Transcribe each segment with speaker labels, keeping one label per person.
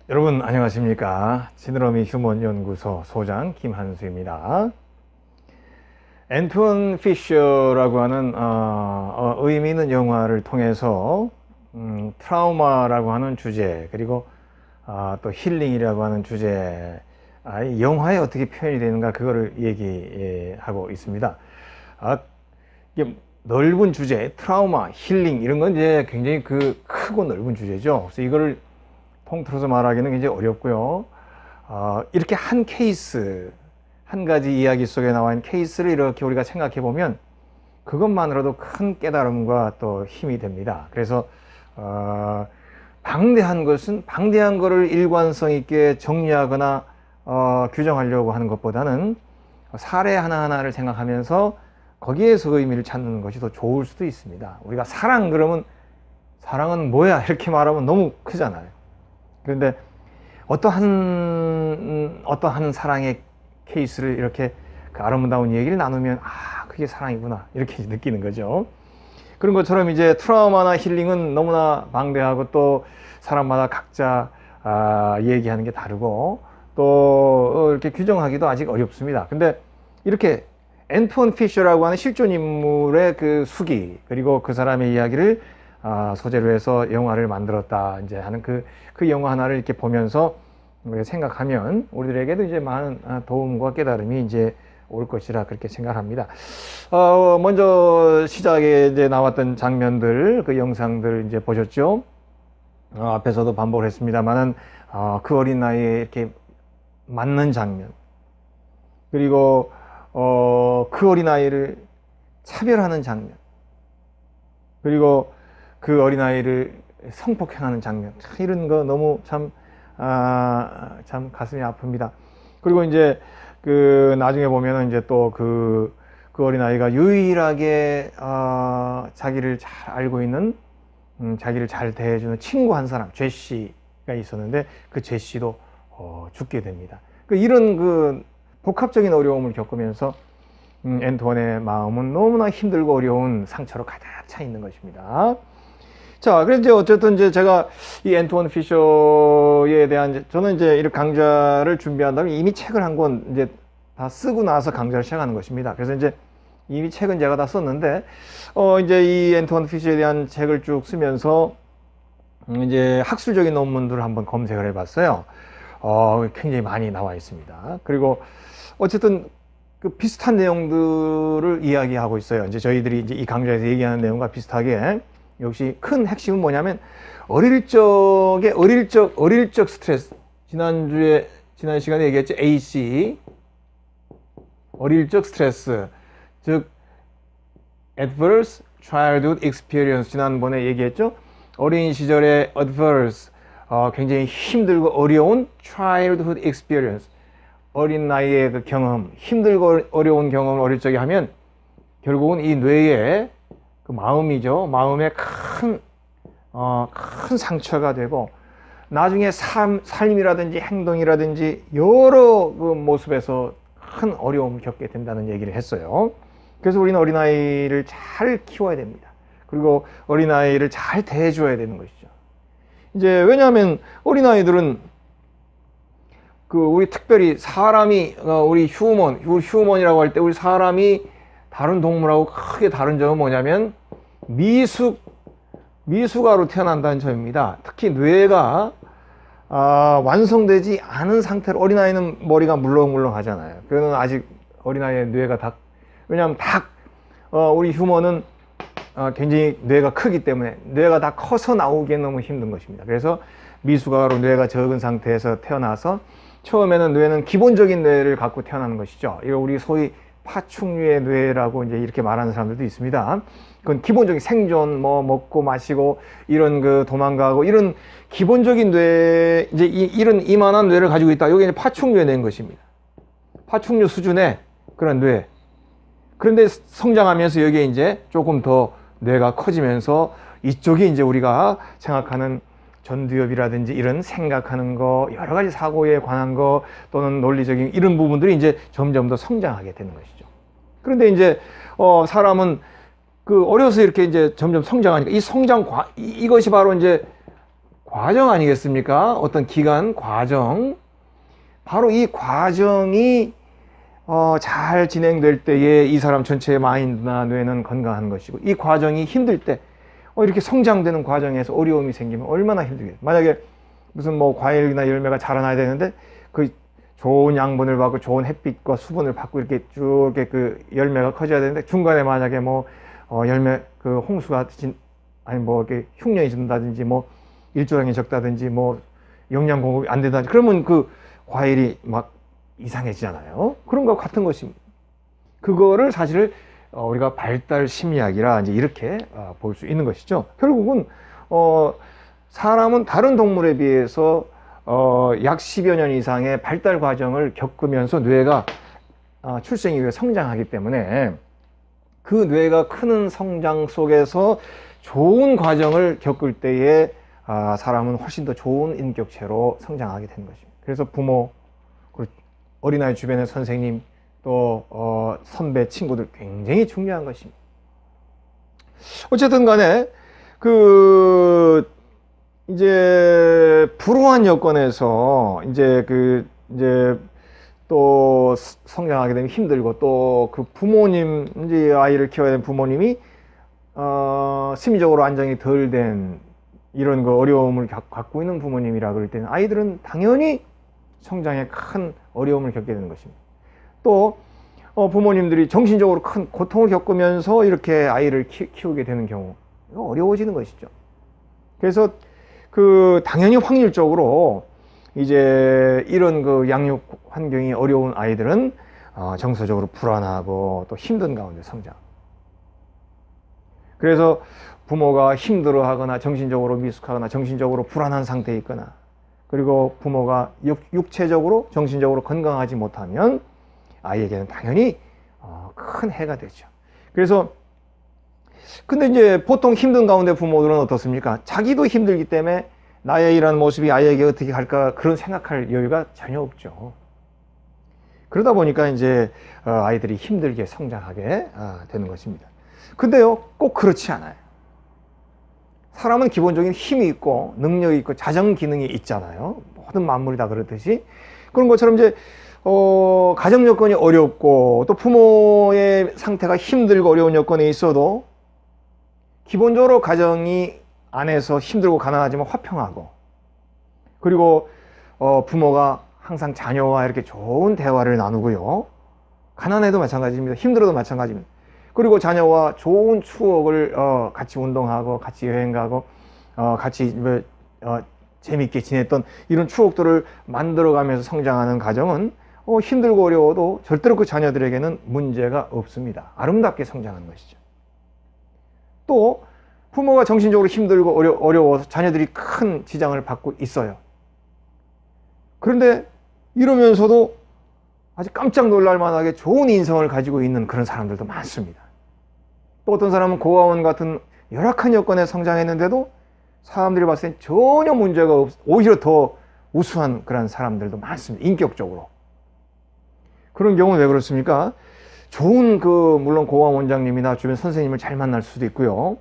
Speaker 1: 여러분 안녕하십니까. 지느러미 휴먼연구소 소장 김한수입니다. 앤톤 피셔라고 하는 의미 있는 영화를 통해서 트라우마라고 하는 주제, 그리고 또 힐링이라고 하는 주제, 이 영화에 어떻게 표현이 되는가, 그거를 얘기하고 있습니다. 이게 넓은 주제, 트라우마, 힐링, 이런 건 이제 굉장히 크고 넓은 주제죠. 그래서 이거를 통틀어서 말하기는 굉장히 어렵고요. 이렇게 한 케이스, 한 가지 이야기 속에 나와 있는 케이스를 이렇게 우리가 생각해 보면 그것만으로도 큰 깨달음과 또 힘이 됩니다. 그래서 방대한 거를 일관성 있게 정리하거나 규정하려고 하는 것보다는 사례 하나하나를 생각하면서 거기에서 의미를 찾는 것이 더 좋을 수도 있습니다. 우리가 사랑 그러면 사랑은 뭐야 이렇게 말하면 너무 크잖아요. 그런데 어떠한 사랑의 케이스를 이렇게 그 아름다운 얘기를 나누면 그게 사랑이구나 이렇게 느끼는 거죠. 그런 것처럼 이제 트라우마나 힐링은 너무나 방대하고 또 사람마다 각자 얘기하는 게 다르고 또 이렇게 규정하기도 아직 어렵습니다. 근데 이렇게 앤톤 피셔라고 하는 실존 인물의 그 수기, 그리고 그 사람의 이야기를 소재로 해서 영화를 만들었다 이제 하는 그 영화 하나를 이렇게 보면서 생각하면 우리들에게도 이제 많은 도움과 깨달음이 이제 올 것이라 그렇게 생각합니다. 먼저 시작에 이제 나왔던 장면들, 그 영상들 이제 보셨죠? 앞에서도 반복을 했습니다만은 그 어린 나이에 이렇게 맞는 장면, 그리고 그 어린 아이를 차별하는 장면, 그리고 그 어린아이를 성폭행하는 장면, 이런 거 너무 참 가슴이 아픕니다. 그리고 이제 나중에 보면은 이제 또 그 어린아이가 유일하게 자기를 잘 알고 있는, 자기를 잘 대해주는 친구 한 사람, 제시가 있었는데 그 제시도 죽게 됩니다. 이런 복합적인 어려움을 겪으면서 앤톤의 마음은 너무나 힘들고 어려운 상처로 가득 차 있는 것입니다. 자, 그래서 이제 어쨌든 이제 제가 이 앤톤 피셔에 대한, 저는 이제 이렇게 강좌를 준비한다면 이미 책을 한 권 이제 다 쓰고 나서 강좌를 시작하는 것입니다. 그래서 이제 이미 책은 제가 다 썼는데, 이제 이 앤톤 피셔에 대한 책을 쭉 쓰면서 이제 학술적인 논문들을 한번 검색을 해봤어요. 굉장히 많이 나와 있습니다. 그리고 어쨌든 그 비슷한 내용들을 이야기하고 있어요. 이제 저희들이 이제 이 강좌에서 얘기하는 내용과 비슷하게, 역시 큰 핵심은 뭐냐면 어릴 적 스트레스, 지난 시간에 얘기했죠. AC, 어릴 적 스트레스, 즉 adverse childhood experience, 지난번에 얘기했죠. 어린 시절의 adverse, 굉장히 힘들고 어려운 childhood experience, 어린 나이의 그 경험, 힘들고 어려운 경험을 어릴 적에 하면 결국은 이 뇌에 그 마음이죠. 마음에 큰 상처가 되고 나중에 삶이라든지 행동이라든지 여러 그 모습에서 큰 어려움을 겪게 된다는 얘기를 했어요. 그래서 우리는 어린아이를 잘 키워야 됩니다. 그리고 어린아이를 잘 대해줘야 되는 것이죠. 이제 왜냐하면 어린아이들은 우리 특별히 사람이, 우리 휴먼이라고 할 때 우리 사람이 다른 동물하고 크게 다른 점은 뭐냐면 미숙아로 태어난다는 점입니다. 특히 뇌가 완성되지 않은 상태로, 어린아이는 머리가 물렁물렁하잖아요. 그거는 아직 어린아이의 뇌가 왜냐하면 우리 휴먼은 굉장히 뇌가 크기 때문에 뇌가 다 커서 나오기엔 너무 힘든 것입니다. 그래서 미숙아로 뇌가 적은 상태에서 태어나서 처음에는 뇌는 기본적인 뇌를 갖고 태어나는 것이죠. 이거 우리 소위 파충류의 뇌라고 이제 이렇게 말하는 사람들도 있습니다. 그건 기본적인 생존, 먹고 마시고 이런 도망가고 이런 기본적인 뇌, 이제 이런 이만한 뇌를 가지고 있다. 이게 이제 파충류의 뇌인 것입니다. 파충류 수준의 그런 뇌. 그런데 성장하면서 여기에 이제 조금 더 뇌가 커지면서 이쪽이 이제 우리가 생각하는 전두엽이라든지 이런 생각하는 거, 여러 가지 사고에 관한 거 또는 논리적인 이런 부분들이 이제 점점 더 성장하게 되는 것이죠. 그런데 이제 사람은 어려서 이렇게 이제 점점 성장하니까 이 성장 이것이 바로 이제 과정 아니겠습니까? 어떤 기간, 과정. 바로 이 과정이 잘 진행될 때에 이 사람 전체의 마인드나 뇌는 건강한 것이고, 이 과정이 힘들 때 이렇게 성장되는 과정에서 어려움이 생기면 얼마나 힘들겠어요. 만약에 무슨 뭐 과일이나 열매가 자라나야 되는데 그 좋은 양분을 받고 좋은 햇빛과 수분을 받고 이렇게 쭉 이렇게 그 열매가 커져야 되는데, 중간에 만약에 뭐 열매 그 홍수가 아니 뭐 이렇게 흉년이 든다든지 뭐 일조량이 적다든지 뭐 영양 공급이 안 된다든지, 그러면 그 과일이 막 이상해지잖아요. 그런 것 같은 것입니다. 그거를 사실 우리가 발달 심리학이라 이제 이렇게 볼 수 있는 것이죠. 결국은 사람은 다른 동물에 비해서 약 10여 년 이상의 발달 과정을 겪으면서 뇌가 출생 이후에 성장하기 때문에, 그 뇌가 크는 성장 속에서 좋은 과정을 겪을 때에 사람은 훨씬 더 좋은 인격체로 성장하게 되는 것입니다. 그래서 부모, 그리고 어린아이 주변의 선생님, 또 선배, 친구들 굉장히 중요한 것입니다. 어쨌든 간에 이제 불우한 여건에서 이제 또 성장하게 되면 힘들고, 또 그 부모님, 이제 아이를 키워야 되는 부모님이 심리적으로 안정이 덜 된 이런 그 어려움을 갖고 있는 부모님이라 그럴 때는 아이들은 당연히 성장에 큰 어려움을 겪게 되는 것입니다. 또 부모님들이 정신적으로 큰 고통을 겪으면서 이렇게 아이를 키우게 되는 경우, 이거 어려워지는 것이죠. 그래서 당연히 확률적으로 이제 이런 그 양육 환경이 어려운 아이들은 정서적으로 불안하고 또 힘든 가운데 성장. 그래서 부모가 힘들어하거나 정신적으로 미숙하거나 정신적으로 불안한 상태에 있거나, 그리고 부모가 육체적으로 정신적으로 건강하지 못하면 아이에게는 당연히 큰 해가 되죠. 그래서 근데 이제 보통 힘든 가운데 부모들은 어떻습니까? 자기도 힘들기 때문에 나의 이런 모습이 아이에게 어떻게 갈까, 그런 생각할 여유가 전혀 없죠. 그러다 보니까 이제 아이들이 힘들게 성장하게 되는 것입니다. 근데요, 꼭 그렇지 않아요. 사람은 기본적인 힘이 있고 능력이 있고 자정 기능이 있잖아요. 모든 만물이 다 그렇듯이. 그런 것처럼 이제 가정 여건이 어렵고 또 부모의 상태가 힘들고 어려운 여건에 있어도 기본적으로 가정이 안에서 힘들고 가난하지만 화평하고, 그리고 부모가 항상 자녀와 이렇게 좋은 대화를 나누고요. 가난해도 마찬가지입니다. 힘들어도 마찬가지입니다. 그리고 자녀와 좋은 추억을 같이 운동하고 같이 여행 가고 같이 재미있게 지냈던 이런 추억들을 만들어가면서 성장하는 가정은 힘들고 어려워도 절대로 그 자녀들에게는 문제가 없습니다. 아름답게 성장하는 것이죠. 또 부모가 정신적으로 힘들고 어려워서 자녀들이 큰 지장을 받고 있어요. 그런데 이러면서도 아주 깜짝 놀랄 만하게 좋은 인성을 가지고 있는 그런 사람들도 많습니다. 또 어떤 사람은 고아원 같은 열악한 여건에 성장했는데도 사람들이 봤을 땐 전혀 문제가 없어, 오히려 더 우수한 그런 사람들도 많습니다. 인격적으로. 그런 경우는 왜 그렇습니까? 좋은 물론 고아원 원장님이나 주변 선생님을 잘 만날 수도 있고요.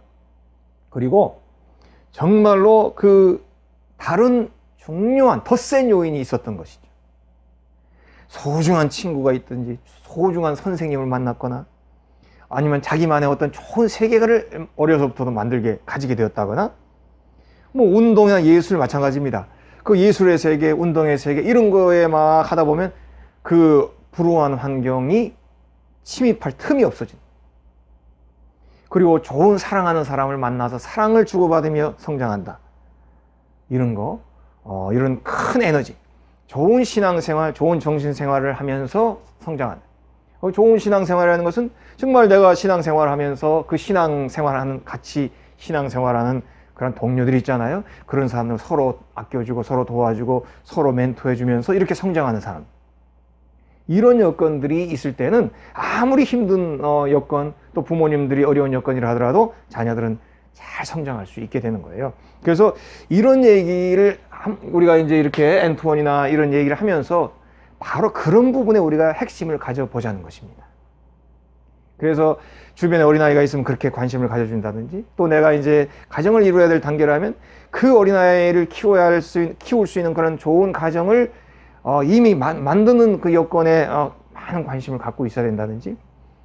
Speaker 1: 그리고 정말로 다른 중요한 더 센 요인이 있었던 것이죠. 소중한 친구가 있든지 소중한 선생님을 만났거나, 아니면 자기만의 어떤 좋은 세계관을 어려서부터도 가지게 되었다거나, 뭐 운동이나 예술 마찬가지입니다. 그 예술의 세계, 운동의 세계 이런 거에 막 하다 보면 그 불우한 환경이 침입할 틈이 없어진, 그리고 좋은 사랑하는 사람을 만나서 사랑을 주고받으며 성장한다. 이런 거, 이런 큰 에너지, 좋은 신앙생활, 좋은 정신생활을 하면서 성장한다. 좋은 신앙생활이라는 것은 정말 내가 신앙생활을 하면서 그 같이 신앙생활하는 그런 동료들이 있잖아요. 그런 사람들 서로 아껴주고 서로 도와주고 서로 멘토해주면서 이렇게 성장하는 사람. 이런 여건들이 있을 때는 아무리 힘든 여건, 또 부모님들이 어려운 여건이라 하더라도 자녀들은 잘 성장할 수 있게 되는 거예요. 그래서 이런 얘기를 우리가 이제 이렇게 엔트원이나 이런 얘기를 하면서 바로 그런 부분에 우리가 핵심을 가져보자는 것입니다. 그래서 주변에 어린아이가 있으면 그렇게 관심을 가져준다든지, 또 내가 이제 가정을 이루어야 될 단계라면 그 어린아이를 키울 수 있는 그런 좋은 가정을 이미 만드는 그 여건에 많은 관심을 갖고 있어야 된다든지,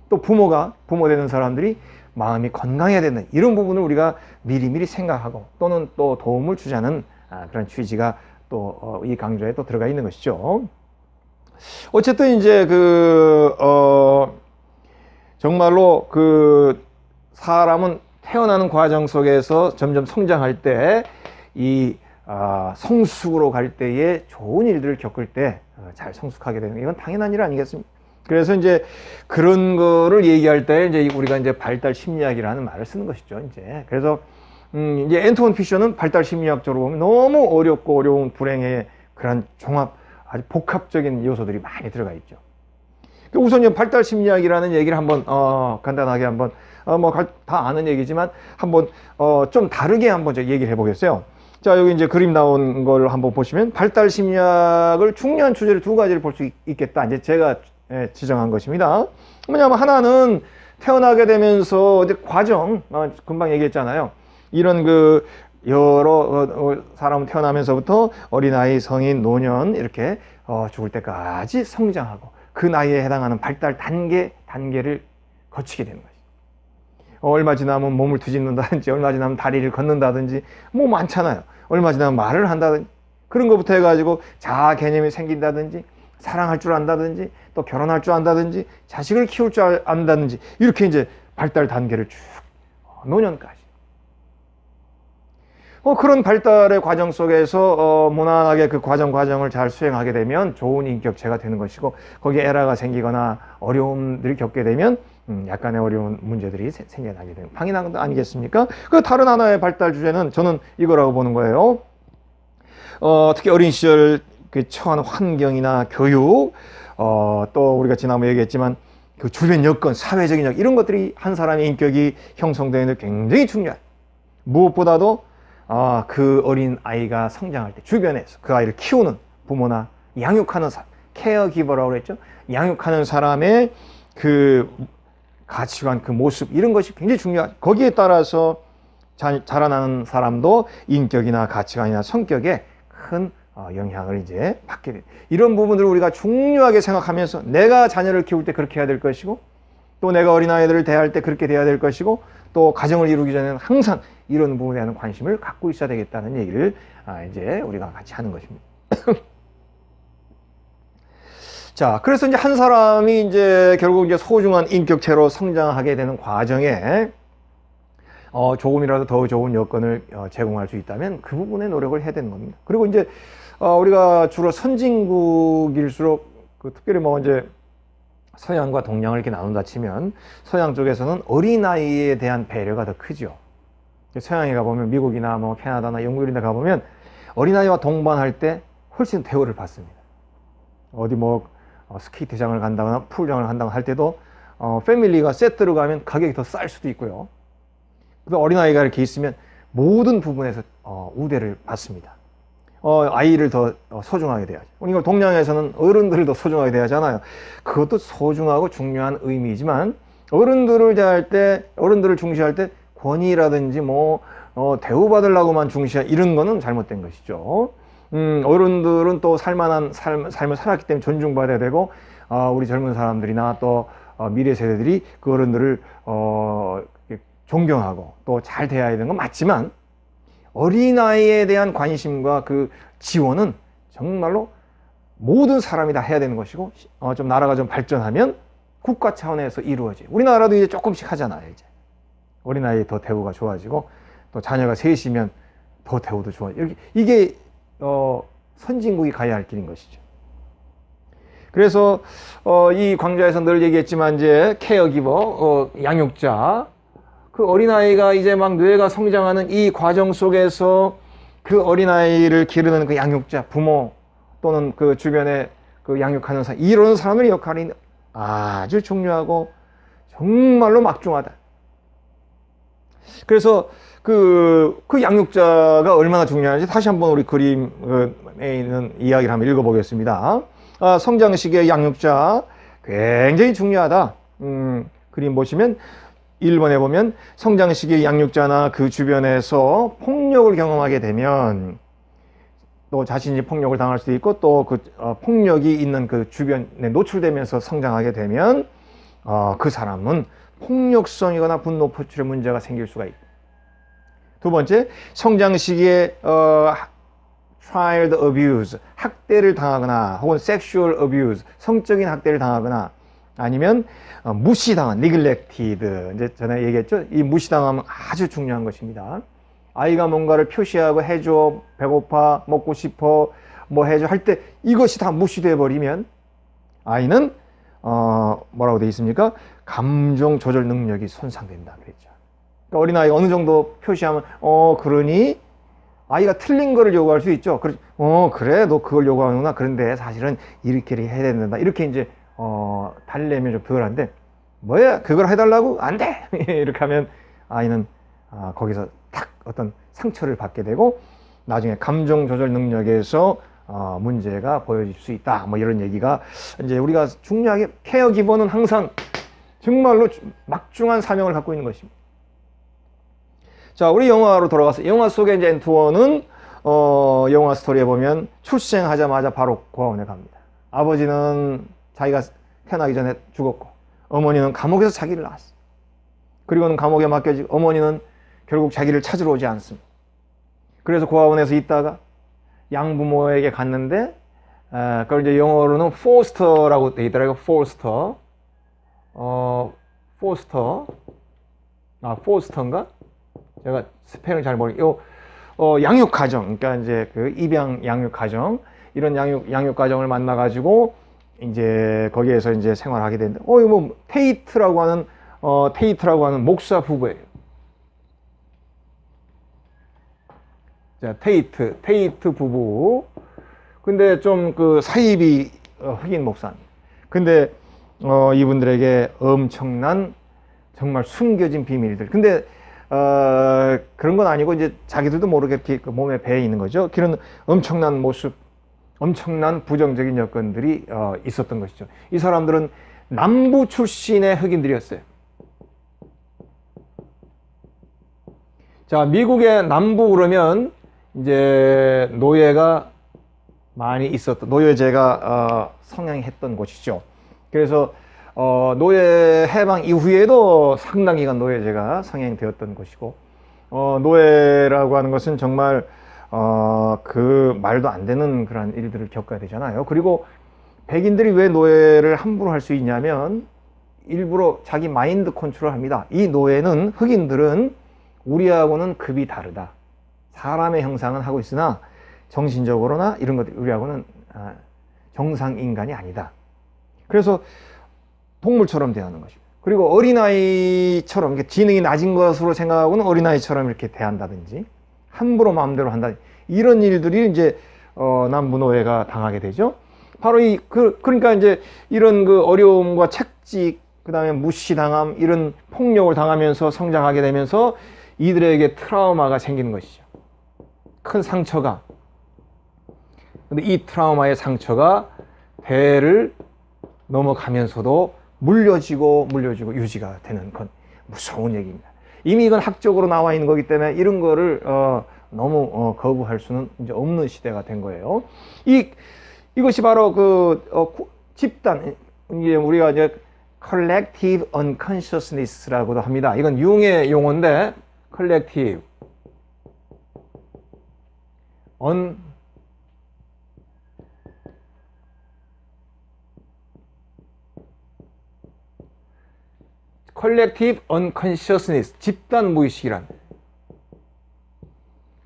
Speaker 1: 또 부모 되는 사람들이 마음이 건강해야 된다, 이런 부분을 우리가 미리미리 생각하고 또는 또 도움을 주자는 그런 취지가 또 이 강좌에 또 들어가 있는 것이죠. 어쨌든 이제 정말로 사람은 태어나는 과정 속에서 점점 성장할 때 이 성숙으로 갈 때에 좋은 일들을 겪을 때 잘 성숙하게 되는, 이건 당연한 일 아니겠습니까? 그래서 이제 그런 거를 얘기할 때 이제 우리가 이제 발달 심리학이라는 말을 쓰는 것이죠. 이제 그래서 이제 앤토니 피셔는 발달 심리학적으로 보면 너무 어렵고 어려운 불행의 그런 아주 복합적인 요소들이 많이 들어가 있죠. 우선 이 발달 심리학이라는 얘기를 한번 간단하게 한번 다 아는 얘기지만 한번 좀 다르게 한번 얘기를 해보겠어요. 자, 여기 이제 그림 나온 걸 한번 보시면 발달 심리학을 중요한 주제를 두 가지를 볼 수 있겠다. 이제 제가 지정한 것입니다. 뭐냐면 하나는 태어나게 되면서 과정, 금방 얘기했잖아요. 이런 여러 사람 태어나면서부터 어린아이, 성인, 노년 이렇게 죽을 때까지 성장하고 그 나이에 해당하는 발달 단계를 거치게 되는 거죠. 얼마 지나면 몸을 뒤집는다든지, 얼마 지나면 다리를 걷는다든지, 뭐 많잖아요. 얼마 지나면 말을 한다든지, 그런 것부터 해가지고 자아 개념이 생긴다든지, 사랑할 줄 안다든지, 또 결혼할 줄 안다든지, 자식을 키울 줄 안다든지, 이렇게 이제 발달 단계를 쭉 노년까지. 그런 발달의 과정 속에서 무난하게 그 과정을 잘 수행하게 되면 좋은 인격체가 되는 것이고, 거기에 에러가 생기거나 어려움들을 겪게 되면 약간의 어려운 문제들이 생겨나게 되는 당연한 것 아니겠습니까? 그 다른 하나의 발달 주제는 저는 이거라고 보는 거예요. 특히 어린 시절 처한 환경이나 교육, 또 우리가 지난번에 얘기했지만 그 주변 여건, 사회적인 여건, 이런 것들이 한 사람의 인격이 형성되는 데 굉장히 중요해요. 무엇보다도 그 어린 아이가 성장할 때 주변에서 그 아이를 키우는 부모나 양육하는 사람, 케어기버라고 그랬죠. 양육하는 사람의 그 가치관, 그 모습, 이런 것이 굉장히 중요하죠. 거기에 따라서 자라나는 사람도 인격이나 가치관이나 성격에 큰 영향을 이제 받게 돼요. 이런 부분들을 우리가 중요하게 생각하면서 내가 자녀를 키울 때 그렇게 해야 될 것이고, 또 내가 어린아이들을 대할 때 그렇게 돼야 될 것이고, 또 가정을 이루기 전에는 항상 이런 부분에 대한 관심을 갖고 있어야 되겠다는 얘기를 이제 우리가 같이 하는 것입니다. 자, 그래서 이제 한 사람이 이제 결국 이제 소중한 인격체로 성장하게 되는 과정에 조금이라도 더 좋은 여건을 제공할 수 있다면 그 부분에 노력을 해야 되는 겁니다. 그리고 이제 우리가 주로 선진국일수록 특별히 이제 서양과 동양을 이렇게 나눈다 치면 서양 쪽에서는 어린아이에 대한 배려가 더 크죠. 서양에 가보면 미국이나 캐나다나 영국 이런 데 가보면 어린아이와 동반할 때 훨씬 대우를 받습니다. 어디 스케이트장을 간다거나 풀장을 간다고 할 때도 패밀리가 세트로 가면 가격이 더 쌀 수도 있고요. 어린아이가 이렇게 있으면 모든 부분에서 우대를 받습니다. 아이를 더 소중하게 대하죠. 이걸 동양에서는 어른들을 더 소중하게 대하잖아요. 그것도 소중하고 중요한 의미이지만 어른들을 대할 때, 어른들을 중시할 때 권위라든지 대우받으려고만 중시한 이런 거는 잘못된 것이죠. 어른들은 또 살만한 삶을 살았기 때문에 존중받아야 되고, 우리 젊은 사람들이나 또 미래 세대들이 그 어른들을 존경하고 또 잘 대해야 되는 건 맞지만, 어린아이에 대한 관심과 그 지원은 정말로 모든 사람이 다 해야 되는 것이고, 좀 나라가 좀 발전하면 국가 차원에서 이루어져요. 우리나라도 이제 조금씩 하잖아요. 이제 어린아이 더 대우가 좋아지고, 또 자녀가 셋이면 더 대우도 좋아지고, 이게 선진국이 가야 할 길인 것이죠. 그래서 이 강좌에서 늘 얘기했지만 이제 케어기버, 양육자, 그 어린아이가 이제 막 뇌가 성장하는 이 과정 속에서 그 어린아이를 기르는 그 양육자, 부모 또는 그 주변에 그 양육하는 사람, 이런 사람의 역할이 아주 중요하고 정말로 막중하다. 그래서 그 양육자가 얼마나 중요한지 다시 한번 우리 그림에 있는 이야기를 한번 읽어보겠습니다. 성장 시기의 양육자 굉장히 중요하다. 그 그림 보시면 1번에 보면 성장 시기 양육자나 그 주변에서 폭력을 경험하게 되면 또 자신이 폭력을 당할 수도 있고 또 그 폭력이 있는 그 주변에 노출되면서 성장하게 되면 그 사람은 폭력성이거나 분노 표출의 문제가 생길 수가 있고, 두 번째, 성장 시기에 child abuse, 학대를 당하거나 혹은 sexual abuse, 성적인 학대를 당하거나 아니면 무시당한 neglected, 이제 전에 얘기했죠. 이 무시당함은 아주 중요한 것입니다. 아이가 뭔가를 표시하고 해줘, 배고파, 먹고 싶어, 뭐 해줘 할 때 이것이 다 무시돼 버리면 아이는 뭐라고 되어 있습니까? 감정 조절 능력이 손상된다 그랬죠. 그러니까 어린아이가 어느 정도 표시하면 그러니 아이가 틀린 거를 요구할 수 있죠. 그래 너 그걸 요구하는구나. 그런데 사실은 이렇게 해야 된다. 이렇게 이제 달래면 좀 덜한데, 뭐야 그걸 해달라고? 안 돼! 이렇게 하면 아이는 거기서 탁 어떤 상처를 받게 되고 나중에 감정 조절 능력에서 문제가 보여질 수 있다. 뭐 이런 얘기가 이제 우리가 중요하게 케어 기본은 항상 정말로 막중한 사명을 갖고 있는 것입니다. 자, 우리 영화로 돌아가서 영화 속에 이제 엔트원은 영화 스토리에 보면 출생하자마자 바로 고아원에 갑니다. 아버지는 자기가 태어나기 전에 죽었고 어머니는 감옥에서 자기를 낳았어. 그리고는 감옥에 맡겨지고 어머니는 결국 자기를 찾으러 오지 않습니다. 그래서 고아원에서 있다가 양부모에게 갔는데 그걸 이제 영어로는 foster라고 돼 있더라고요. foster인가? 제가 스펠을 잘 모르겠어요. 양육 가정, 그러니까 이제 그 입양 양육 가정, 이런 양육 가정을 만나 가지고 이제 거기에서 이제 생활하게 되는데, 이거 뭐 테이트라고 하는 목사 부부예요. 자, 테이트 부부. 근데 좀 그 사입이 흑인 목사입니다. 근데 이분들에게 엄청난 정말 숨겨진 비밀들. 근데 그런 건 아니고 이제 자기들도 모르게 이렇게 그 몸에 배에 있는 거죠. 그런 엄청난 모습, 엄청난 부정적인 여건들이 있었던 것이죠. 이 사람들은 남부 출신의 흑인들이었어요. 자, 미국의 남부 그러면 이제 노예가 많이 있었던, 노예제가 성행했던 곳이죠. 그래서 노예 해방 이후에도 상당 기간 노예제가 성행되었던 것이고, 노예라고 하는 것은 정말 그 말도 안 되는 그런 일들을 겪어야 되잖아요. 그리고 백인들이 왜 노예를 함부로 할 수 있냐면 일부러 자기 마인드 컨트롤 합니다. 이 노예는, 흑인들은 우리하고는 급이 다르다. 사람의 형상은 하고 있으나 정신적으로나 이런 것들 우리하고는 정상 인간이 아니다. 그래서 동물처럼 대하는 것입니다. 그리고 어린아이처럼 이렇게 지능이 낮은 것으로 생각하고는 어린아이처럼 이렇게 대한다든지 함부로 마음대로 한다, 이런 일들이 이제 남부노예가 당하게 되죠. 바로 그러니까 이제 이런 그 어려움과 책직, 그 다음에 무시당함, 이런 폭력을 당하면서 성장하게 되면서 이들에게 트라우마가 생기는 것이죠. 큰 상처가. 근데 이 트라우마의 상처가 대를 넘어가면서도 물려지고 유지가 되는 건 무서운 얘기입니다. 이미 이건 학적으로 나와 있는 거기 때문에 이런 거를 너무 거부할 수는 이제 없는 시대가 된 거예요. 이것이 바로 집단, 이제 우리가 이제 collective unconsciousness라고도 합니다. 이건 융의 용어인데 collective collective unconsciousness, 집단 무의식이란.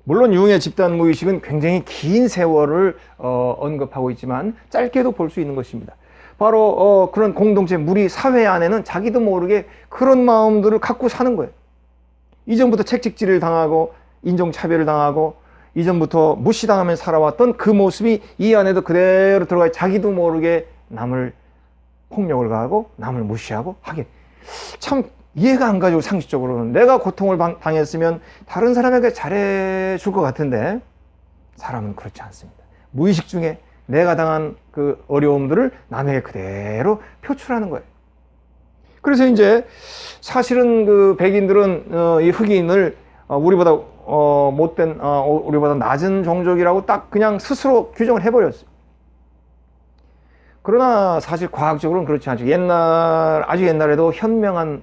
Speaker 1: 물론 융의 집단 무의식은 굉장히 긴 세월을 언급하고 있지만 짧게도 볼 수 있는 것입니다. 바로 그런 공동체, 무리, 사회 안에는 자기도 모르게 그런 마음들을 갖고 사는 거예요. 이전부터 책찍질을 당하고 인종차별을 당하고 이전부터 무시당하며 살아왔던 그 모습이 이 안에도 그대로 들어가, 자기도 모르게 남을 폭력을 가하고 남을 무시하고 하게. 참 이해가 안 가죠. 상식적으로는 내가 고통을 당했으면 다른 사람에게 잘해줄 것 같은데 사람은 그렇지 않습니다. 무의식 중에 내가 당한 그 어려움들을 남에게 그대로 표출하는 거예요. 그래서 이제 사실은 그 백인들은 이 흑인을 우리보다 못된 우리보다 낮은 종족이라고 딱 그냥 스스로 규정을 해버렸어요. 그러나 사실 과학적으로는 그렇지 않죠. 아주 옛날에도 현명한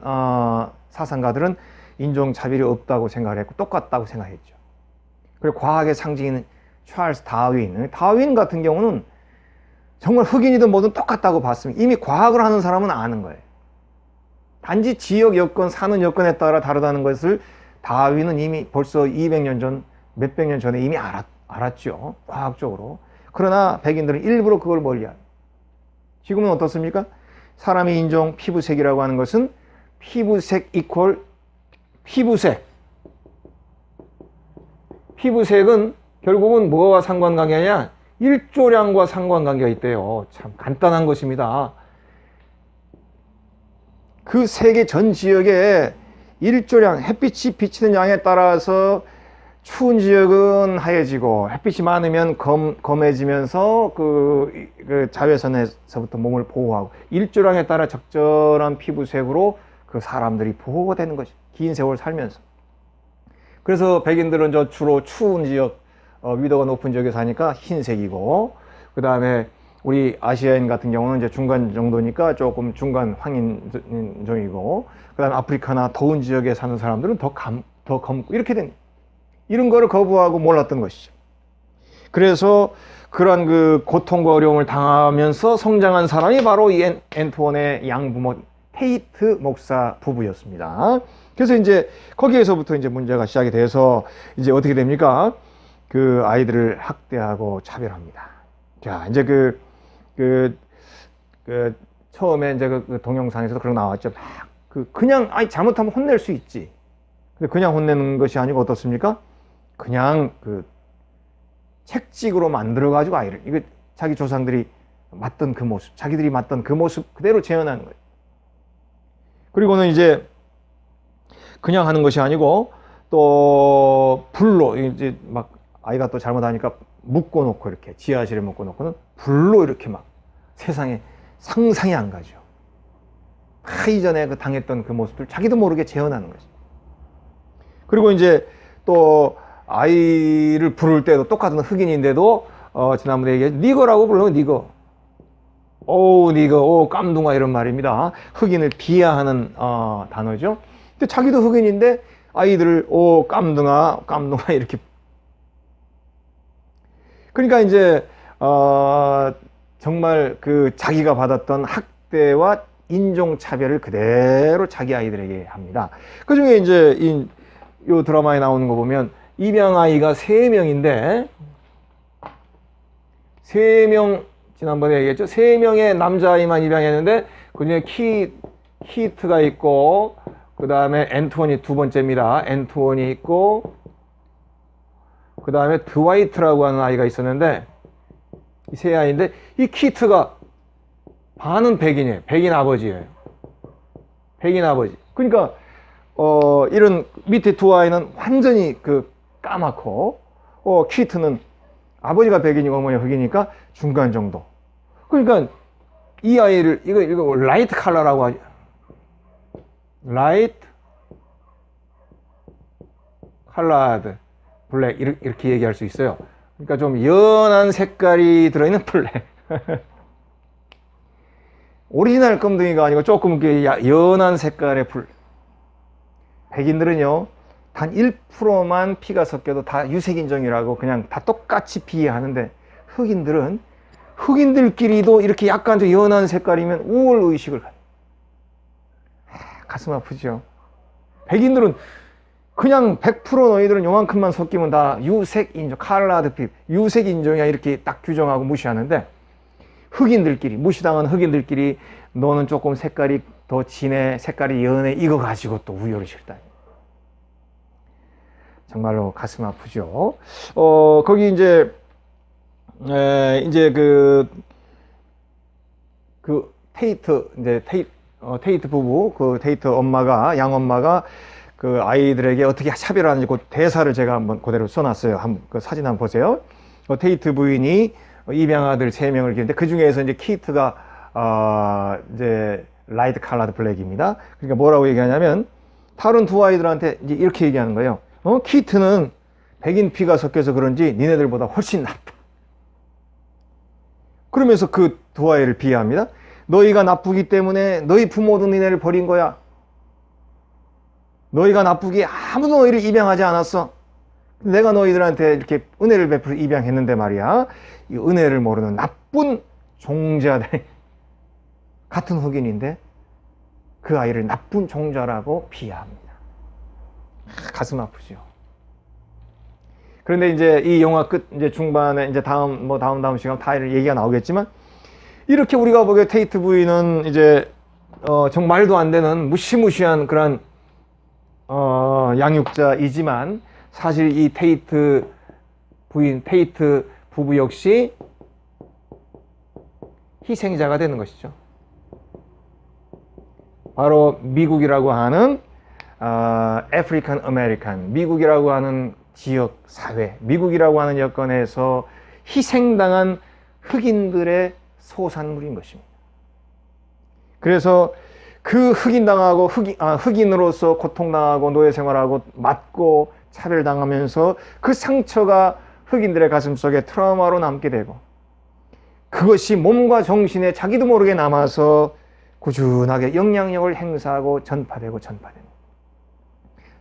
Speaker 1: 사상가들은 인종차별이 없다고 생각을 했고 똑같다고 생각했죠. 그리고 과학의 상징인 찰스 다윈 같은 경우는 정말 흑인이든 뭐든 똑같다고 봤습니다. 이미 과학을 하는 사람은 아는 거예요. 단지 지역 여건, 사는 여건에 따라 다르다는 것을 다윈은 이미 벌써 200년 전, 몇백 년 전에 이미 알았죠. 과학적으로. 그러나 백인들은 일부러 그걸 멀리하죠. 지금은 어떻습니까? 사람의 인종, 피부색이라고 하는 것은 피부색 이퀄 피부색. 피부색은 결국은 뭐와 상관관계냐? 일조량과 상관관계가 있대요. 참 간단한 것입니다. 그 세계 전 지역에 일조량, 햇빛이 비치는 양에 따라서 추운 지역은 하얘지고 햇빛이 많으면 검해지면서 그 자외선에서부터 몸을 보호하고 일조량에 따라 적절한 피부색으로 그 사람들이 보호가 되는 것이 긴 세월 살면서. 그래서 백인들은 주로 추운 지역, 위도가 높은 지역에 사니까 흰색이고, 그 다음에 우리 아시아인 같은 경우는 이제 중간 정도니까 조금 중간 황인종이고, 그 다음에 아프리카나 더운 지역에 사는 사람들은 더 검고 이렇게 된, 이런 거를 거부하고 몰랐던 것이죠. 그래서 그러한 그 고통과 어려움을 당하면서 성장한 사람이 바로 이 앤투원의 양부모 테이트 목사 부부였습니다. 그래서 이제 거기에서부터 이제 문제가 시작이 돼서 이제 어떻게 됩니까? 그 아이들을 학대하고 차별합니다. 자, 이제 처음에 이제 그 동영상에서도 그런 거 나왔죠. 그냥 아이 잘못하면 혼낼 수 있지. 근데 그냥 혼내는 것이 아니고 어떻습니까? 그냥 책찍으로 만들어가지고 아이를, 이거 자기 조상들이 맞던 그 모습, 자기들이 맞던 그 모습 그대로 재현하는 거예요. 그리고는 이제 그냥 하는 것이 아니고 또 불로 이제 막 아이가 또 잘못하니까 묶어놓고 이렇게 지하실에 묶어놓고는 불로 이렇게 막 세상에 상상이 안 가죠. 다 이전에 당했던 그 모습들 자기도 모르게 재현하는 거죠. 그리고 이제 또 아이를 부를 때도 똑같은 흑인인데도 지난번에 얘기했죠. 니거라고 불러요. 니거. 오 니거, 오 깜둥아 이런 말입니다. 흑인을 비하하는 단어죠. 근데 자기도 흑인인데 아이들을 오 깜둥아 이렇게. 그러니까 이제 정말 그 자기가 받았던 학대와 인종차별을 그대로 자기 아이들에게 합니다. 그 중에 이제 이 드라마에 나오는 거 보면 입양 아이가 3명인데 3명 지난번에 얘기했죠. 3명의 남자아이만 입양했는데 그 중에 키트가 있고 그 다음에 앤투원이 두 번째입니다. 앤투원이 있고 그 다음에 드와이트라고 하는 아이가 있었는데 이 세 아이인데 이 키트가 반은 백인이에요. 백인 아버지예요. 백인 아버지. 그러니까 이런 밑에 두 아이는 완전히 까맣고 키트는 아버지가 백인이고 어머니가 흑이니까 중간 정도. 그러니까 이 아이를 이거 라이트 컬러라고 하죠. 라이트 컬러드 블랙 이렇게 얘기할 수 있어요. 그러니까 좀 연한 색깔이 들어있는 블랙. 오리지널 검둥이가 아니고 조금 연한 색깔의 백인들은요 단 1%만 피가 섞여도 다 유색인종이라고 그냥 다 똑같이 비하하는데 흑인들은 흑인들끼리도 이렇게 약간 좀 연한 색깔이면 우월의식을 가요. 가슴 아프죠. 백인들은 그냥 100% 너희들은 요만큼만 섞이면 다 유색인종, 컬러드 피 유색인종이야 이렇게 딱 규정하고 무시하는데 흑인들끼리, 무시당한 흑인들끼리 너는 조금 색깔이 더 진해, 색깔이 연해 이거 가지고 또 우열을 실다. 정말로 가슴 아프죠. 거기 이제 테이트 부부, 테이트 엄마가, 양엄마가 그 아이들에게 어떻게 차별하는지 그 대사를 제가 한번 그대로 써놨어요. 그 사진 한번 보세요. 테이트 부인이 입양 아들 3명을 키우는데 그 중에서 이제 키트가 이제 라이트 컬러드 블랙입니다. 그러니까 뭐라고 얘기하냐면 다른 두 아이들한테 이제 이렇게 얘기하는 거예요. 키트는 백인 피가 섞여서 그런지 니네들보다 훨씬 낫다. 그러면서 그 두 아이를 비하합니다. 너희가 나쁘기 때문에 너희 부모도 니네를 버린 거야. 너희가 나쁘기에 아무도 너희를 입양하지 않았어. 내가 너희들한테 이렇게 은혜를 베풀어 입양했는데 말이야. 이 은혜를 모르는 나쁜 종자들. 같은 흑인인데 그 아이를 나쁜 종자라고 비하합니다. 가슴 아프죠. 그런데 이제 이 영화 끝 이제 중반에 이제 다음 시간 타일 얘기가 나오겠지만 이렇게 우리가 보기에 테이트 부인은 이제 정말 말도 안 되는 무시무시한 그런 양육자이지만 사실 이 테이트 부부 역시 희생자가 되는 것이죠. 바로 미국이라고 하는 아프리칸 아메리칸, 미국이라고 하는 지역 사회, 미국이라고 하는 여건에서 희생당한 흑인들의 소산물인 것입니다. 그래서 그 흑인당하고 흑인으로서 고통당하고 노예 생활하고 맞고 차별당하면서 그 상처가 흑인들의 가슴속에 트라우마로 남게 되고 그것이 몸과 정신에 자기도 모르게 남아서 꾸준하게 영향력을 행사하고 전파되고 전파됩니다.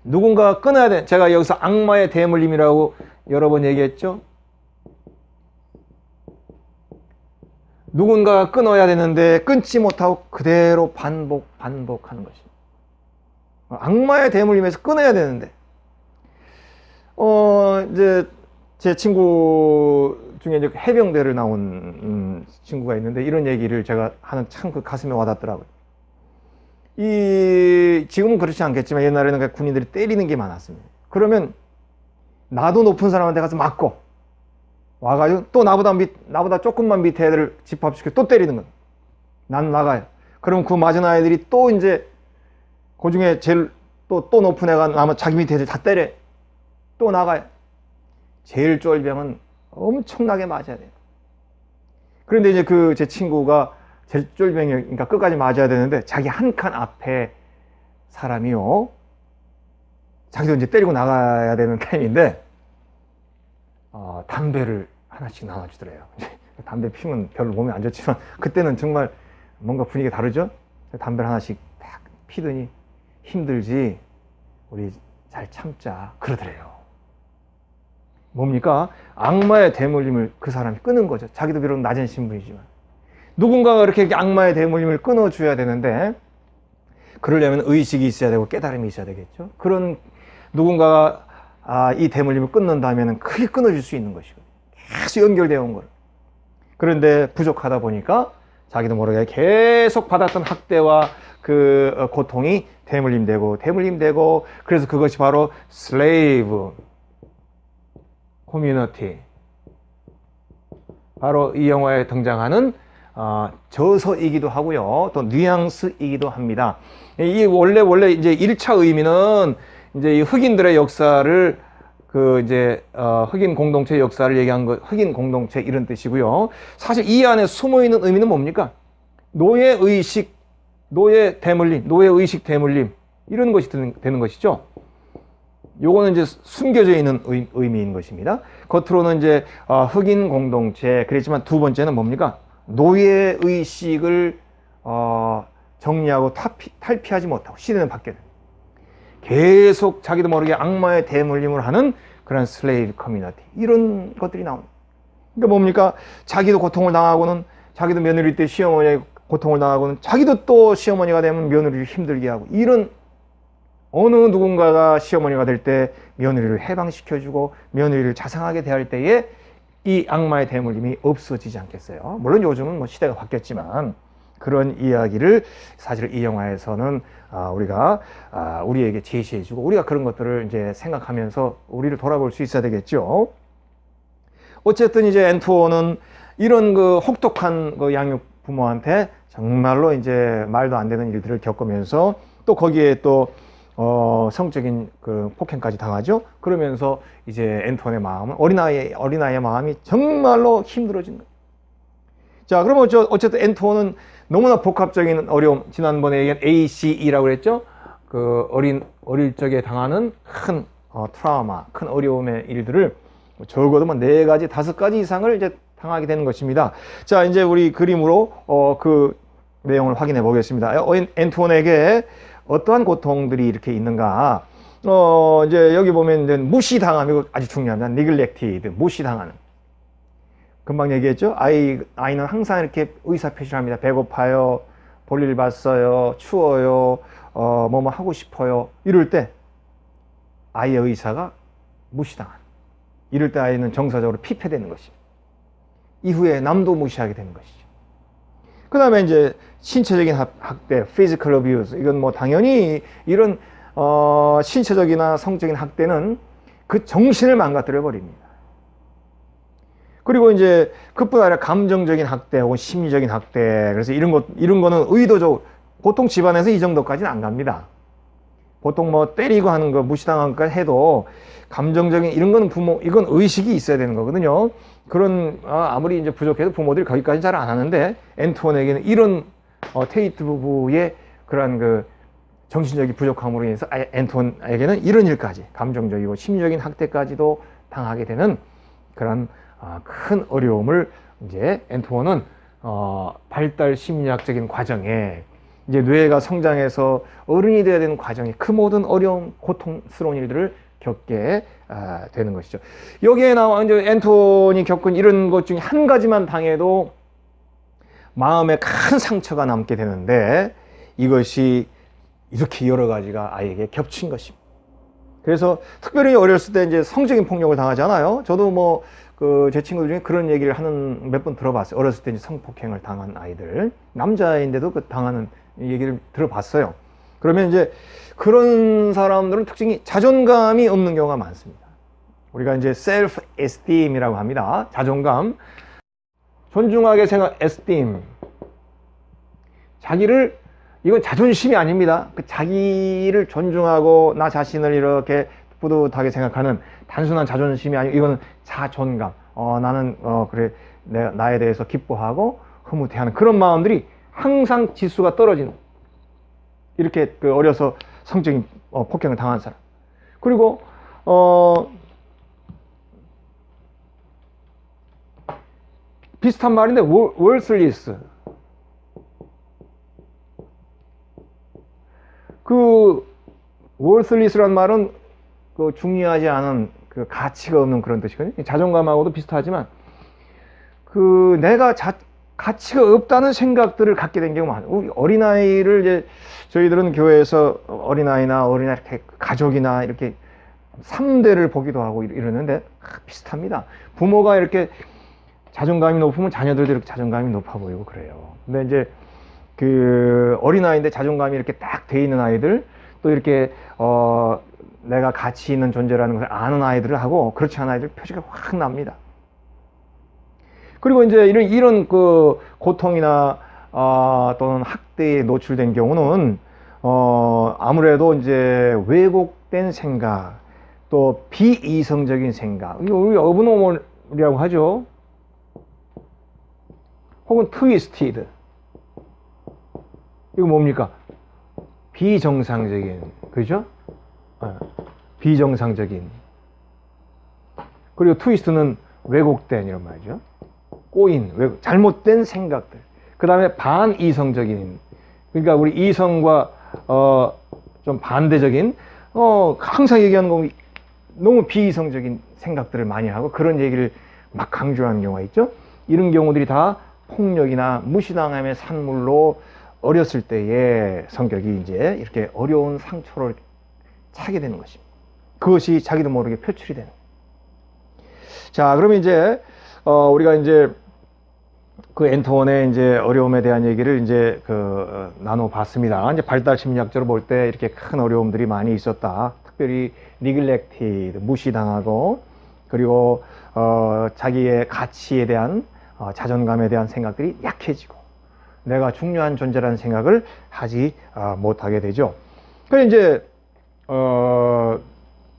Speaker 1: 누군가가 끊어야 돼. 제가 여기서 악마의 대물림이라고 여러 번 얘기했죠. 누군가가 끊어야 되는데 끊지 못하고 그대로 반복하는 것입니다. 악마의 대물림에서 끊어야 되는데 이제 제 친구 중에 이제 해병대를 나온 친구가 있는데 이런 얘기를 제가 하는 참 그 가슴에 와닿더라고요. 지금은 그렇지 않겠지만 옛날에는 군인들이 때리는 게 많았습니다. 그러면 나도 높은 사람한테 가서 맞고 와가지고 또 나보다 조금만 밑에 애들을 집합시켜 또 때리는 거예요. 난 나가요. 그럼 그 맞은 아이들이 또 이제 그 중에 제일 또 높은 애가 남아 자기 밑에 애들 다 때려. 또 나가요. 제일 쫄병은 엄청나게 맞아야 돼요. 그런데 이제 제 친구가 제일 쫄병이니까 끝까지 맞아야 되는데 자기 한 칸 앞에 사람이요. 자기도 이제 때리고 나가야 되는 타임인데 담배를 하나씩 나눠주더래요. 담배 피우면 별로 몸에 안 좋지만 그때는 정말 뭔가 분위기가 다르죠? 담배를 하나씩 딱 피더니 힘들지 우리 잘 참자 그러더래요. 뭡니까? 악마의 대물림을 그 사람이 끊은 거죠. 자기도 비록 낮은 신분이지만 누군가가 이렇게 악마의 대물림을 끊어줘야 되는데 그러려면 의식이 있어야 되고 깨달음이 있어야 되겠죠. 그런 누군가가 이 대물림을 끊는다면 크게 끊어줄 수 있는 것이고 계속 연결되어 온 걸. 그런데 부족하다 보니까 자기도 모르게 계속 받았던 학대와 그 고통이 대물림되고 그래서 그것이 바로 슬레이브 코뮤니티, 바로 이 영화에 등장하는 저서이기도 하고요. 또 뉘앙스이기도 합니다. 이 원래 이제 1차 의미는 이제 이 흑인들의 역사를 흑인 공동체 역사를 얘기한 거, 흑인 공동체 이런 뜻이고요. 사실 이 안에 숨어 있는 의미는 뭡니까? 노예 의식 대물림 이런 것이 되는 것이죠. 요거는 이제 숨겨져 있는 의미인 것입니다. 겉으로는 이제 흑인 공동체, 그렇지만 두 번째는 뭡니까? 노예 의식을 정리하고 탈피하지 못하고 시대는 바뀌어요. 계속 자기도 모르게 악마의 대물림을 하는 그런 슬레이브 커뮤니티 이런 것들이 나옵니다. 그러니까 뭡니까? 자기도 고통을 당하고는 자기도 며느리 때 시어머니의 고통을 당하고는 자기도 또 시어머니가 되면 며느리를 힘들게 하고 이런 어느 누군가가 시어머니가 될 때 며느리를 해방시켜주고 며느리를 자상하게 대할 때에 이 악마의 대물림이 없어지지 않겠어요? 물론 요즘은 뭐 시대가 바뀌었지만 그런 이야기를 사실 이 영화에서는 우리가 우리에게 제시해주고 우리가 그런 것들을 이제 생각하면서 우리를 돌아볼 수 있어야 되겠죠. 어쨌든 이제 앤투어는 이런 그 혹독한 그 양육 부모한테 정말로 이제 말도 안 되는 일들을 겪으면서 또 거기에 또 성적인 그 폭행까지 당하죠. 그러면서 이제 앤투어의 마음은 어린아이의 마음이 정말로 힘들어진 거예요. 자, 그러면 어쨌든 엔토는 너무나 복합적인 어려움, 지난번에 얘기한 ACE라고 그랬죠? 그 어릴 적에 당하는 큰 트라우마, 큰 어려움의 일들을 적어도 뭐 4가지, 5가지 이상을 이제 당하게 되는 것입니다. 자, 이제 우리 그림으로 그 내용을 확인해 보겠습니다. 엔토원에게 어떠한 고통들이 이렇게 있는가? 이제 여기 보면 이제 무시당함, 이거 아주 중요합니다. neglected, 무시당하는. 금방 얘기했죠? 아이는 항상 이렇게 의사표시를 합니다. 배고파요, 볼일 봤어요, 추워요, 뭐뭐 하고 싶어요. 이럴 때 아이의 의사가 무시당하는. 이럴 때 아이는 정서적으로 피폐되는 것입니다. 이후에 남도 무시하게 되는 것이죠. 그 다음에 이제 신체적인 학대, physical abuse. 이건 뭐 당연히 이런 신체적이나 성적인 학대는 그 정신을 망가뜨려 버립니다. 그리고 이제 그뿐 아니라 감정적인 학대 혹은 심리적인 학대. 그래서 이런 거는 의도적으로, 보통 집안에서 이 정도까지는 안 갑니다. 보통 뭐 때리고 하는 거, 무시당한 거 해도 감정적인 이런 거는 이건 의식이 있어야 되는 거거든요. 그런, 아무리 이제 부족해도 부모들이 거기까지 잘 안 하는데, 엔토원에게는 이런, 테이트 부부의 그러한 그 정신적인 부족함으로 인해서 엔토원에게는 이런 일까지, 감정적이고 심리적인 학대까지도 당하게 되는 그런 큰 어려움을 이제 엔토원은 발달 심리학적인 과정에 이제 뇌가 성장해서 어른이 되어야 되는 과정에 그 모든 어려움, 고통스러운 일들을 겪게 되는 것이죠. 여기에 나와 이제 엔토원이 겪은 이런 것 중에 한 가지만 당해도 마음에 큰 상처가 남게 되는데 이것이 이렇게 여러 가지가 아이에게 겹친 것입니다. 그래서 특별히 어렸을 때 이제 성적인 폭력을 당하잖아요. 저도 뭐 제 친구들 중에 그런 얘기를 하는 몇 번 들어봤어요. 어렸을 때 이제 성폭행을 당한 아이들, 남자인데도 그 당하는 얘기를 들어봤어요. 그러면 이제 그런 사람들은 특징이 자존감이 없는 경우가 많습니다. 우리가 이제 self esteem이라고 합니다. 자존감, 존중하게 esteem. 자기를, 이건 자존심이 아닙니다. 그 자기를 존중하고 나 자신을 이렇게 뿌듯하게 생각하는 단순한 자존심이 아니고 이거는 자존감. 나는 그래 나에 대해서 기뻐하고 흐뭇해하는 그런 마음들이 항상 지수가 떨어지는, 이렇게 그 어려서 성적인 폭행을 당한 사람. 그리고 비슷한 말인데 worthless. 그 worthless라는 말은 그 중요하지 않은, 그 가치가 없는 그런 뜻이거든요. 자존감하고도 비슷하지만 그 내가 가치가 없다는 생각들을 갖게 된 경우가 많아요. 우리 어린아이를 이제 저희들은 교회에서 어린아이나 이렇게 가족이나 이렇게 3대를 보기도 하고 이러는데 비슷합니다. 부모가 이렇게 자존감이 높으면 자녀들도 이렇게 자존감이 높아 보이고 그래요. 근데 이제 그 어린아이인데 자존감이 이렇게 딱 돼 있는 아이들, 또 이렇게 내가 가치 있는 존재라는 것을 아는 아이들을 하고 그렇지 않은 아이들 표시가 확 납니다. 그리고 이제 이런 그 고통이나 또는 학대에 노출된 경우는 아무래도 이제 왜곡된 생각, 또 비이성적인 생각, 이거 우리 어브노멀이라고 하죠. 혹은 트위스티드. 이거 뭡니까? 비정상적인, 그죠? 비정상적인. 그리고 트위스트는 왜곡된, 이런 말이죠. 꼬인, 잘못된 생각들. 그 다음에 반이성적인. 그러니까 우리 이성과 좀 반대적인, 항상 얘기하는 거 너무 비이성적인 생각들을 많이 하고 그런 얘기를 막 강조하는 경우가 있죠. 이런 경우들이 다 폭력이나 무시당함의 산물로 어렸을 때의 성격이 이제 이렇게 어려운 상처를 차게 되는 것입니다. 그것이 자기도 모르게 표출이 되는 거예요. 자, 그러면 이제 우리가 이제 그 엔토원의 이제 어려움에 대한 얘기를 이제 나눠봤습니다. 이제 발달 심리학적으로 볼 때 이렇게 큰 어려움들이 많이 있었다. 특별히 neglected, 무시당하고, 그리고 자기의 가치에 대한 자존감에 대한 생각들이 약해지고, 내가 중요한 존재라는 생각을 하지 못하게 되죠. 그래서 이제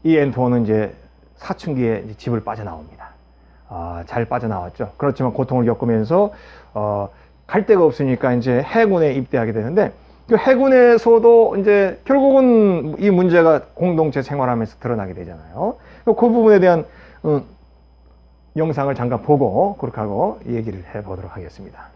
Speaker 1: 이 엔토원은 이제 사춘기에 이제 집을 빠져나옵니다. 잘 빠져나왔죠. 그렇지만 고통을 겪으면서 갈 데가 없으니까 이제 해군에 입대하게 되는데, 그 해군에서도 이제 결국은 이 문제가 공동체 생활하면서 드러나게 되잖아요. 그 부분에 대한 영상을 잠깐 보고 그렇게 하고 얘기를 해보도록 하겠습니다.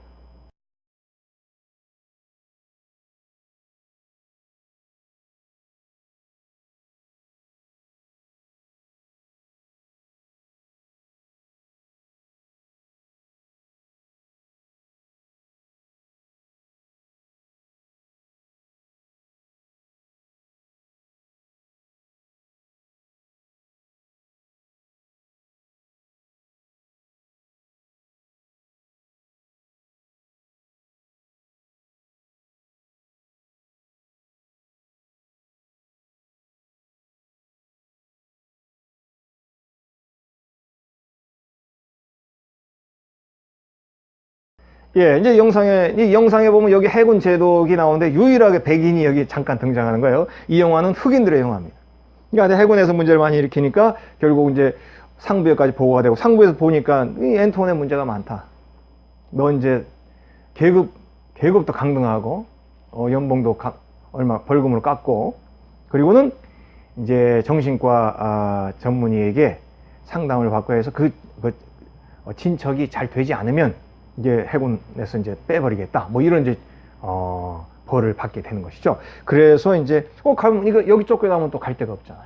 Speaker 1: 예, 이제 이 영상에 보면 여기 해군 제독이 나오는데 유일하게 백인이 여기 잠깐 등장하는 거예요. 이 영화는 흑인들의 영화입니다. 그러니까 해군에서 문제를 많이 일으키니까 결국 이제 상부에까지 보고가 되고, 상부에서 보니까 이 앤톤의 문제가 많다. 너 이제 계급도 강등하고, 연봉도 얼마 벌금으로 깎고, 그리고는 이제 정신과 전문의에게 상담을 받고 해서 친척이 잘 되지 않으면 이제 해군에서 이제 빼버리겠다. 뭐 이런 이제 벌을 받게 되는 것이죠. 그래서 이제 가면 이거 여기 쫓겨나면 또 갈 데가 없잖아요.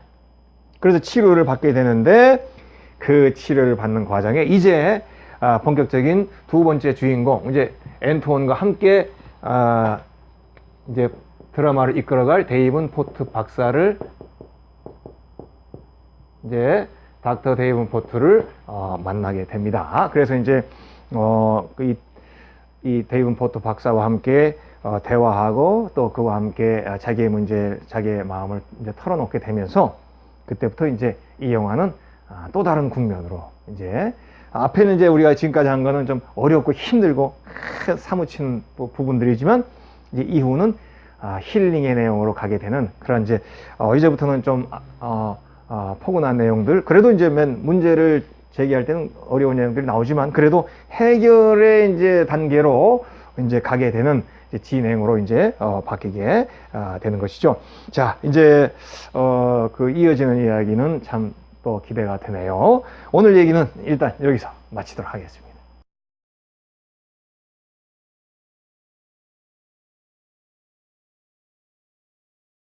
Speaker 1: 그래서 치료를 받게 되는데, 그 치료를 받는 과정에 이제 본격적인 두 번째 주인공, 이제 앤톤과 함께 이제 드라마를 이끌어갈 데이븐 포트 박사를, 이제 닥터 데이븐 포트를 만나게 됩니다. 그래서 이제 이 데이븐 포트 박사와 함께 대화하고, 또 그와 함께 자기의 문제, 자기의 마음을 이제 털어놓게 되면서, 그때부터 이제 이 영화는 또 다른 국면으로, 이제 앞에는 이제 우리가 지금까지 한 거는 좀 어렵고 힘들고 사무치는 부분들이지만, 이제 이후는 힐링의 내용으로 가게 되는 그런, 이제부터는 좀 포근한 내용들, 그래도 이제 문제를 제기할 때는 어려운 내용들이 나오지만, 그래도 해결의 이제 단계로 이제 가게 되는 진행으로 이제 바뀌게 되는 것이죠. 자, 이제 그 이어지는 이야기는 참 또 기대가 되네요. 오늘 얘기는 일단 여기서 마치도록 하겠습니다.